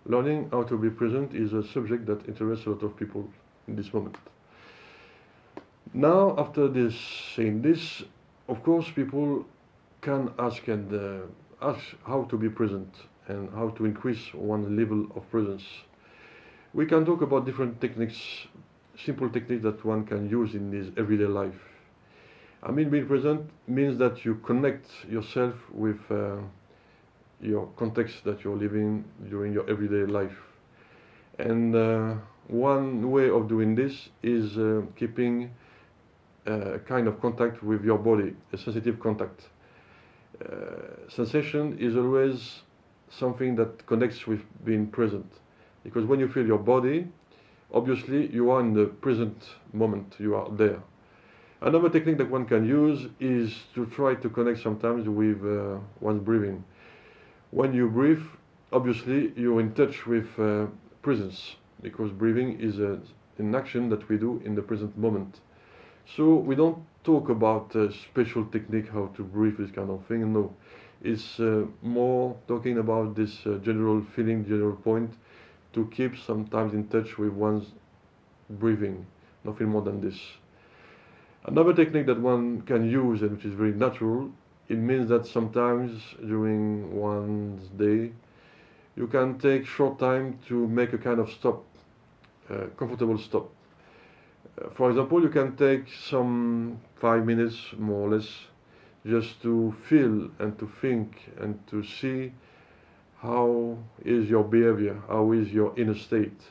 Learning how to be present is a subject that interests a lot of people in this moment. Now, after this, saying this, of course, people can ask ask how to be present and how to increase one level of presence. We can talk about different techniques, simple techniques that one can use in his everyday life. I mean, being present means that you connect yourself with your context that you're living during your everyday life. And one way of doing this is keeping a kind of contact with your body, a sensitive contact. Sensation is always something that connects with being present. Because when you feel your body, obviously you are in the present moment, you are there. Another technique that one can use is to try to connect sometimes with one's breathing. When you breathe, obviously you're in touch with presence, because breathing is an action that we do in the present moment. So we don't talk about a special technique how to breathe, this kind of thing, no. It's more talking about this general feeling, general point, to keep sometimes in touch with one's breathing, nothing more than this. Another technique that one can use, and which is very natural, it means that sometimes during one's day, you can take short time to make a kind of stop, comfortable stop. For example, you can take some 5 minutes, more or less, just to feel and to think and to see how is your behavior, how is your inner state.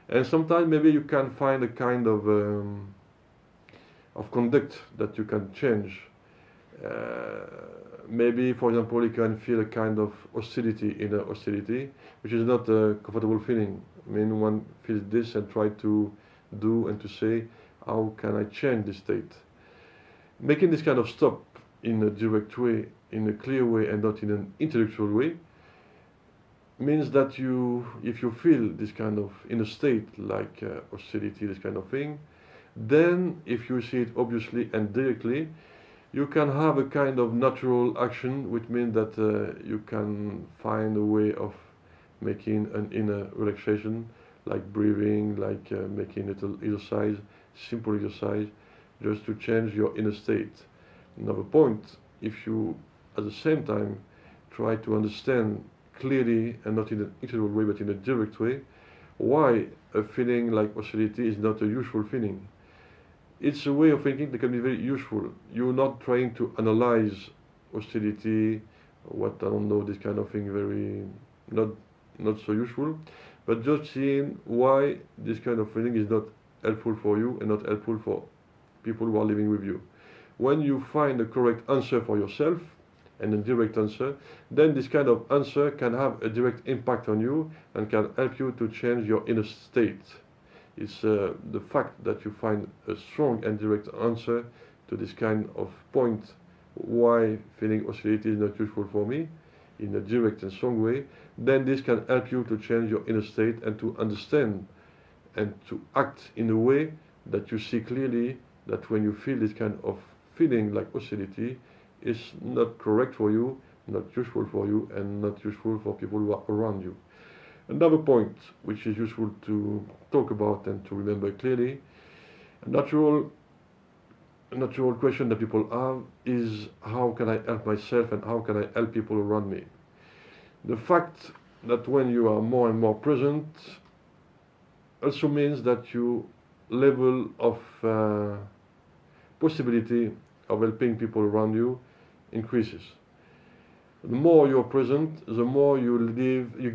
And sometimes maybe you can find a kind of conduct that you can change. Maybe, for example, you can feel a kind of hostility, inner hostility, which is not a comfortable feeling. I mean, one feels this and try to do and to say, how can I change this state? Making this kind of stop in a direct way, in a clear way, and not in an intellectual way, means that you, if you feel this kind of inner state, like hostility, this kind of thing, then if you see it obviously and directly, you can have a kind of natural action, which means that you can find a way of making an inner relaxation, like breathing, like making little exercise, simple exercise, just to change your inner state. Another point, if you at the same time try to understand clearly and not in an intellectual way but in a direct way, why a feeling like hostility is not a useful feeling. It's a way of thinking that can be very useful. You're not trying to analyze hostility, what I don't know, this kind of thing, very not so useful, but just seeing why this kind of feeling is not helpful for you and not helpful for people who are living with you. When you find the correct answer for yourself and a direct answer, then this kind of answer can have a direct impact on you and can help you to change your inner state. It's the fact that you find a strong and direct answer to this kind of point, why feeling hostility is not useful for me, in a direct and strong way, then this can help you to change your inner state and to understand and to act in a way that you see clearly that when you feel this kind of feeling like hostility, it's not correct for you, not useful for you, and not useful for people who are around you. Another point which is useful to talk about and to remember clearly, a natural question that people have is, how can I help myself and how can I help people around me? The fact that when you are more and more present also means that your level of possibility of helping people around you increases. The more you're present, the more you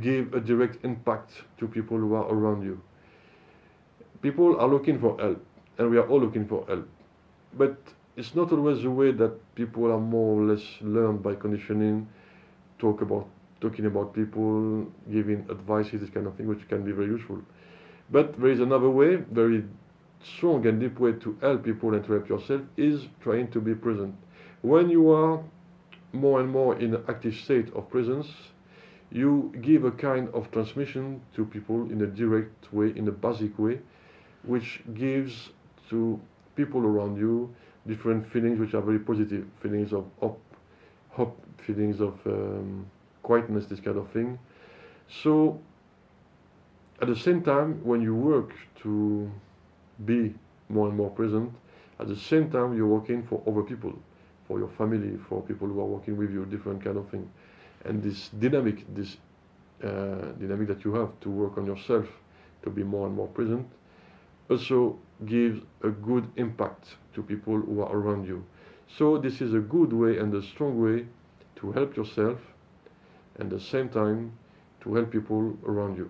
give a direct impact to people who are around you. People are looking for help, and we are all looking for help. But it's not always the way that people are more or less learned by conditioning, talking about people, giving advices, this kind of thing, which can be very useful. But there is another way, very strong and deep way to help people and to help yourself, is trying to be present. When you are more and more in an active state of presence, you give a kind of transmission to people in a direct way, in a basic way, which gives to people around you different feelings which are very positive, feelings of hope, feelings of quietness, this kind of thing. So At the same time, when you work to be more and more present, at the same time you're working for other people, for your family, for people who are working with you, different kind of thing. And this dynamic that you have to work on yourself to be more and more present also gives a good impact to people who are around you. So this is a good way and a strong way to help yourself and at the same time to help people around you.